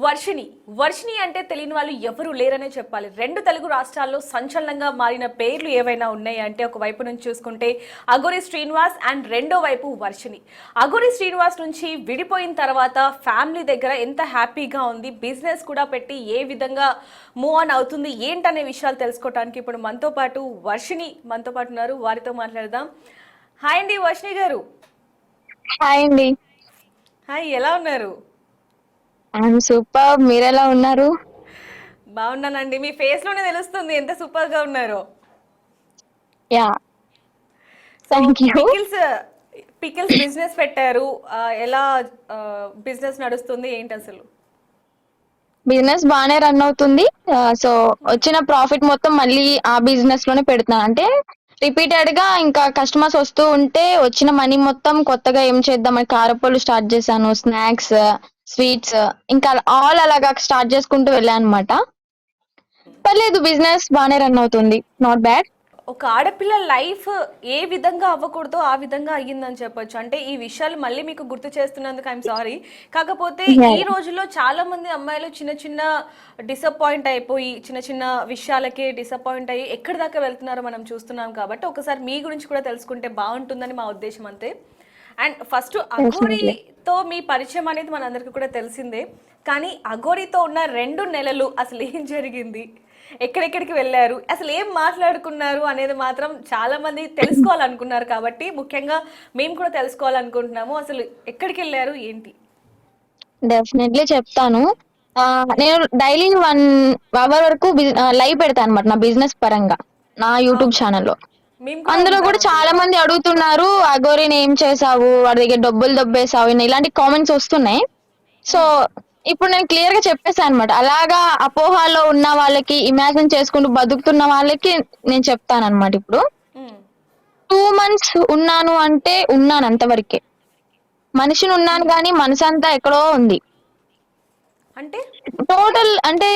వర్షిణి వర్షిణి అంటే తెలియని వాళ్ళు ఎవరు లేరనే చెప్పాలి. రెండు తెలుగు రాష్ట్రాల్లో సంచలనంగా మారిన పేర్లు ఏవైనా ఉన్నాయి అంటే ఒక వైపు నుంచి చూసుకుంటే అఘోరి శ్రీనివాస్ అండ్ రెండో వైపు వర్షిణి. అఘోరి శ్రీనివాస్ నుంచి విడిపోయిన తర్వాత ఫ్యామిలీ దగ్గర ఎంత హ్యాపీగా ఉంది, బిజినెస్ కూడా పెట్టి ఏ విధంగా మూవ్ ఆన్ అవుతుంది ఏంటనే విషయాలు తెలుసుకోవడానికి ఇప్పుడు మనతో పాటు వర్షిణి మనతో పాటు ఉన్నారు. వారితో మాట్లాడదాం. హాయ్ అండి వర్షిణి గారు. హాయ్ అండి. హాయ్, ఎలా ఉన్నారు? I'm super. మీరెలా ఉన్నారు? బాగున్నానండి. మీ ఫేస్ లోనే తెలుస్తుంది ఎంత సూపర్ గా ఉన్నారో. Yeah, so thank you. Pickles pickles business పెట్టారు. ఎలా బిజినెస్ నడుస్తుంది ఏంటి అసలు? బిజినెస్ బాగానే రన్ అవుతుంది. సో వచ్చిన ప్రాఫిట్ మొత్తం మళ్ళీ ఆ బిజినెస్ లోనే పెడుతున్నాను. అంటే రిపీటెడ్ గా ఇంకా కస్టమర్స్ వస్తూ ఉంటే వచ్చిన మనీ మొత్తం కొత్తగా ఏం చేద్దామని కారపొళ్ళు స్టార్ట్ చేశాను, స్నాక్స్, స్వీట్స్, ఇంకా ఆల్ అలాగా స్టార్ట్ చేసుకుంటూ వెళ్ళాను అనమాట. పర్లేదు, బిజినెస్ బాగానే రన్ అవుతుంది. Not bad. ఒక ఆడపిల్ల లైఫ్ ఏ విధంగా అవ్వకూడదో ఆ విధంగా అయ్యిందని చెప్పొచ్చు. అంటే ఈ విషయాలు మళ్ళీ మీకు గుర్తు చేస్తున్నందుకు ఐఎమ్ సారీ. కాకపోతే ఈ రోజుల్లో చాలా మంది అమ్మాయిలు చిన్న చిన్న డిసప్పాయింట్ అయిపోయి చిన్న చిన్న విషయాలకే డిసప్పాయింట్ అయ్యి ఎక్కడి దాకా వెళ్తున్నారో మనం చూస్తున్నాం. కాబట్టి ఒకసారి మీ గురించి కూడా తెలుసుకుంటే బాగుంటుందని మా ఉద్దేశం అంతే. అండ్ ఫస్ట్ అఘోరితో మీ పరిచయం అనేది మనందరికీ కూడా తెలిసిందే. కానీ అఘోరితో ఉన్న 2 నెలలు అసలు ఏం జరిగింది, ఎక్కడెక్కడికి వెళ్ళారు, అసలు ఏం మాట్లాడుకున్నారు అనేది మాత్రం చాలా మంది తెలుసుకోవాలనుకున్నారు. కాబట్టి ముఖ్యంగా మేము కూడా తెలుసుకోవాలనుకుంటున్నాము. అసలు ఎక్కడికి వెళ్ళారు ఏంటి? డెఫినెట్లీ చెప్తాను. నేను డైలీ 1 అవర్ వరకు లైవ్ పెడతాను అనమాట నా బిజినెస్ పరంగా, నా యూట్యూబ్ అవును, ఛానల్లో. మేము కూడా అందులో ఉంటాం కూడా అందులో. చాలా మంది అడుగుతున్నారు, అఘోరిని ఏం చేసావు, వాడి దగ్గర డబ్బులు దొబ్బేసావు, ఇలాంటి కామెంట్స్ వస్తున్నాయి. సో ఇప్పుడు నేను క్లియర్ గా చెప్పేసాను అనమాట. అలాగా అపోహలో ఉన్న వాళ్ళకి, ఇమాజిన్ చేసుకుంటూ బతుకుతున్న వాళ్ళకి నేను చెప్తాను అనమాట. ఇప్పుడు ఉమ్. 2 months ఉన్నాను అంటే ఉన్నాను అంతవరకే. మనిషిని ఉన్నాను కానీ మనసంతా ఎక్కడో ఉంది. అంటే అంటే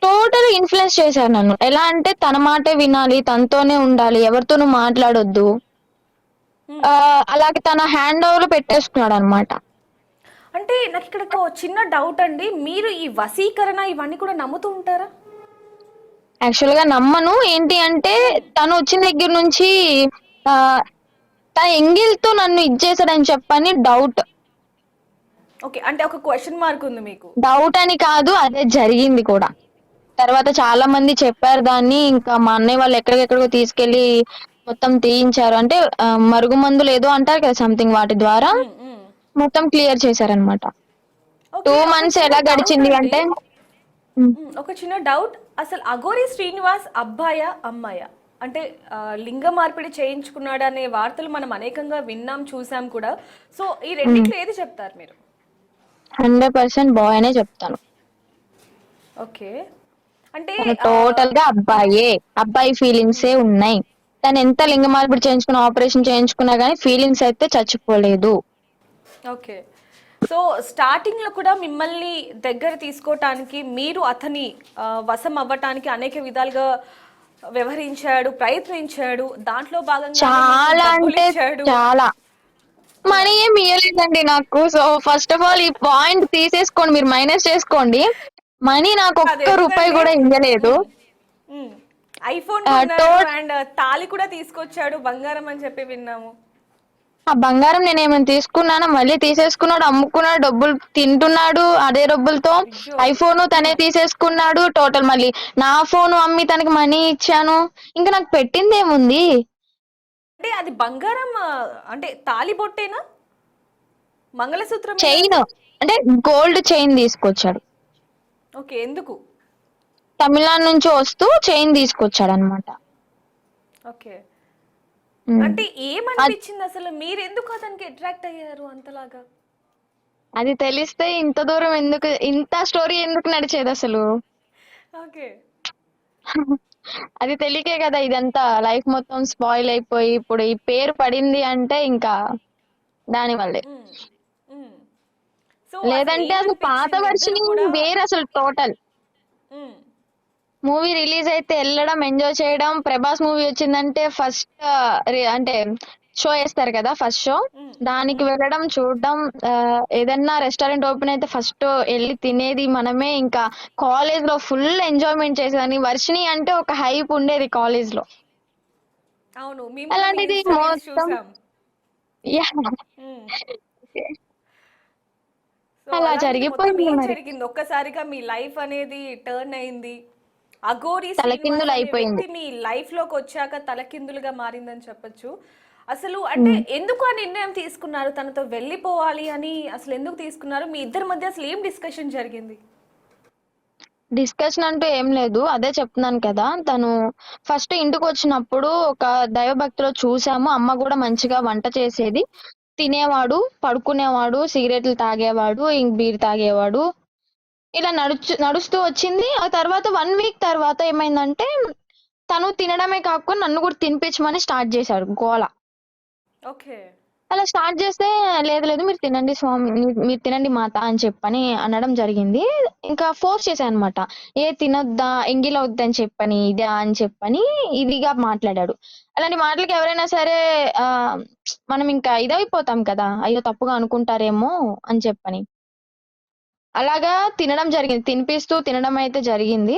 టోటల్ ఇన్ఫ్లుయెన్స్ చేశారు నన్ను. ఎలా అంటే తన మాటే వినాలి, తనతోనే ఉండాలి, ఎవరితోనూ మాట్లాడొద్దు. ఉమ్. అలాగే తన హ్యాండ్ ఓవర్ పెట్టేసుకున్నాడు అనమాట. అంటే నాకు ఇక్కడ ఒక చిన్న డౌట్ అండి. మీరు ఈ వశీకరణ ఇవన్నీ కూడా నమ్ముతూ ఉంటారా? యాక్చువల్ గా నమ్మను. ఏంటి అంటే తను వచ్చిన దగ్గర నుంచి ఆ తన ఎంగిల్తో నన్ను ఇచ్చేసాడని చెప్పని డౌట్. ఓకే, అంటే ఒక క్వశ్చన్ మార్క్ ఉంది మీకు. డౌట్ అని కాదు, అదే జరిగింది కూడా. తర్వాత చాలా మంది చెప్పారు దాన్ని. ఇంకా మా అన్నయ్య వాళ్ళు ఎక్కడికెక్కడికో తీసుకెళ్లి మొత్తం తీయించారు. అంటే మరుగు మందులు ఏదో అంటారు కదా, సంథింగ్, వాటి ద్వారా ఉమ్, ఉమ్. మొత్తం క్లియర్ చేశారనమాట. టూ ఓకే, ఒక మంత్స్ చిన్న ఎలా డౌట్ గడిచింది అండి. అంటే ఉమ్, ఒక చిన్న డౌట్. అసలు అఘోరి శ్రీనివాస్ అబ్బాయా అమ్మాయా? అంటే లింగ మార్పిడి చేయించుకున్నాడు అనే వార్తలు మనం అనేకంగా విన్నాం, చూసాం కూడా. సో ఈ ఉమ్, రెండిట్లో ఏది చెప్తారు మీరు? 100% బాయ్ అనే చెప్తాను. ఓకే, అంటే తను టోటల్ గా అబ్బాయే. అబ్బాయి ఫీలింగ్సే ఉన్నాయి. తను ఎంత లింగ మార్పిడి చేయించుకున్న, ఆపరేషన్ చేయించుకున్నా గానీ ఫీలింగ్స్ అయితే చచ్చిపోలేదు. ఓకే. సో స్టార్టింగ్లో కూడా మిమ్మల్ని దగ్గర తీసుకోవటానికి, మీరు అతని వశం అవ్వటానికి అనేక విధాలుగా వ్యవహరించాడు, ప్రయత్నించాడు. దాంట్లో భాగంగానే మీకు చాలా డబ్బులు అంటే ఇచ్చాడు. చాలా. మనీ ఏమి ఇవ్వలేదండి నాకు. సో ఫస్ట్ ఆఫ్ ఆల్ ఈ పాయింట్ తీసేసుకోండి, మీరు మైనస్ చేసుకోండి. మనీ నాకు అది ఒక్క రూపాయి ఎందుకండి? కూడా ఇవ్వలేదు. ఐఫోన్ కొన్నాడు టోట్ అండ్ తాళి కూడా తీసుకొచ్చాడు, బంగారం అని చెప్పి విన్నాము. ఆ బంగారం నేను ఏమైనా తీసుకున్నానా? మళ్ళీ తీసేసుకున్నాడు, అమ్ముకున్నాడు, డబ్బులు తింటున్నాడు అదే డబ్బులతో. అయ్యో. ఐఫోన్ తనే ఉమ్. తీసేసుకున్నాడు టోటల్. మళ్ళీ నా ఫోన్ అమ్మి తనకి మనీ ఇచ్చాను. ఇంకా నాకు పెట్టింది ఏముంది? అంటే అది బంగారం, అంటే తాళి బొట్టేనా, మంగళసూత్రమేనా చైన్, అది? అంటే గోల్డ్ చైన్ తీసుకొచ్చాడు. ఓకే, ఎందుకు? తమిళనాడు నుంచి వస్తూ చైన్ తీసుకొచ్చాడు అనమాట. ఓకే, అంటే ఏమనిపించింది అసలు? మీరు ఎందుకు అతనికి అట్రాక్ట్ అయ్యారు అంతలాగా? అది తెలిస్తే ఇంత దూరం ఎందుకు, ఇంత స్టోరీ ఎందుకు నడిచేది అసలు? ఓకే. అది తెలియకే కదా ఇదంతా లైఫ్ మొత్తం స్పాయిల్ అయిపోయి ఇప్పుడు ఈ పేరు పడింది అంటే ఇంకా దాని వల్లే. ఉమ్. ఉమ్. సో అసలు లేదంటే అసలు పాత ఏమనిపించింది ఇద్దరు వర్షన్ కూడా? వేరు అసలు టోటల్. ఉమ్. మూవీ రిలీజ్ అయితే వెళ్ళడం, ఎంజాయ్ చేయడం. ప్రభాస్ మూవీ వచ్చిందంటే ఫస్ట్ అంటే షో వేస్తారు కదా ఫస్ట్ షో, దానికి వెళ్ళడం చూడడం, ఏదన్నా రెస్టారెంట్ ఓపెన్ అయితే ఫస్ట్ వెళ్ళి తినేది మనమే. ఇంకా కాలేజ్ లో ఫుల్ ఎంజాయ్మెంట్ చేసేదాన్ని. వర్షిని అంటే ఒక హైప్ ఉండేది కాలేజ్ లో. అవును, మేము కూడా మీ అలాంటిది ఇన్స్టా రీల్స్ మొత్తం చూసాం. యా సో అలా అలాంటిది మొత్తం జరిగిపోయింది ఏం మరి. జరిగింది ఒక్కసారిగా మీ లైఫ్ అనేది టర్న్ అయింది? అఘోరి శ్రీనివాస్ తలకిందులు అనే అయిపోయింది. వ్యక్తి మీ లైఫ్ లోకి వచ్చాక తలకిందులుగా మారిందని చెప్పొచ్చు. అసలు అంటే ఎందుకు ఆ నిర్ణయం తీసుకున్నారు, తనతో వెళ్ళిపోవాలి అని అసలు ఎందుకు తీసుకున్నారు? మీ ఇద్దరి మధ్య అసలు ఏం డిస్కషన్ జరిగింది? డిస్కషన్ అంటూ ఏం లేదు. అదే చెప్తున్నాను కదా, తను ఫస్ట్ ఇంటికి వచ్చినప్పుడు ఒక దైవభక్తిలో చూసాము. అమ్మ కూడా మంచిగా వంట చేసేది, తినేవాడు, పడుకునేవాడు, సిగరెట్లు తాగేవాడు, ఇంక బీర్ తాగేవాడు. ఇలా నడుస్తూ వచ్చింది. ఆ తర్వాత 1 వీక్ తర్వాత ఏమైందంటే తను తినడమే కాకుండా నన్ను కూడా తినిపించమని స్టార్ట్ చేశాడు గోల. ఓకే. అలా స్టార్ట్ చేస్తే లేదు లేదు మీరు తినండి స్వామి, మీరు తినండి మాత అని చెప్పని అనడం జరిగింది. ఇంకా ఫోర్స్ చేశాను అనమాట. ఏ తినొద్దా, ఎంగిల్ అవుద్దని చెప్పని, ఇదా అని చెప్పని ఇదిగా మాట్లాడాడు. అలాంటి మాటలకి ఎవరైనా సరే ఆ మనం ఇంకా ఇదైపోతాం కదా, అయ్యో తప్పుగా అనుకుంటారేమో అని చెప్పని. అలాగా తినడం జరిగింది. తినిపిస్తూ తినడం అయితే జరిగింది.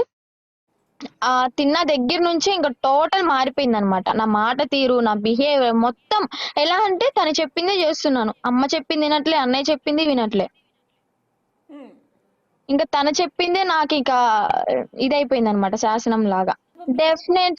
తిన్న దగ్గర నుంచి ఇంక టోటల్ మారిపోయిందనమాట. నా మాట తీరు, నా బిహేవియర్ మొత్తం. ఎలా అంటే తను చెప్పిందే చేస్తున్నాను. అమ్మ చెప్పింది వినట్లే, అన్నయ్య చెప్పింది వినట్లే. హ్మ్. ఇంకా తను చెప్పిందే నాకిక ఇదైపోయిందనమాట శాసనం లాగా. మీకు డెఫినెట్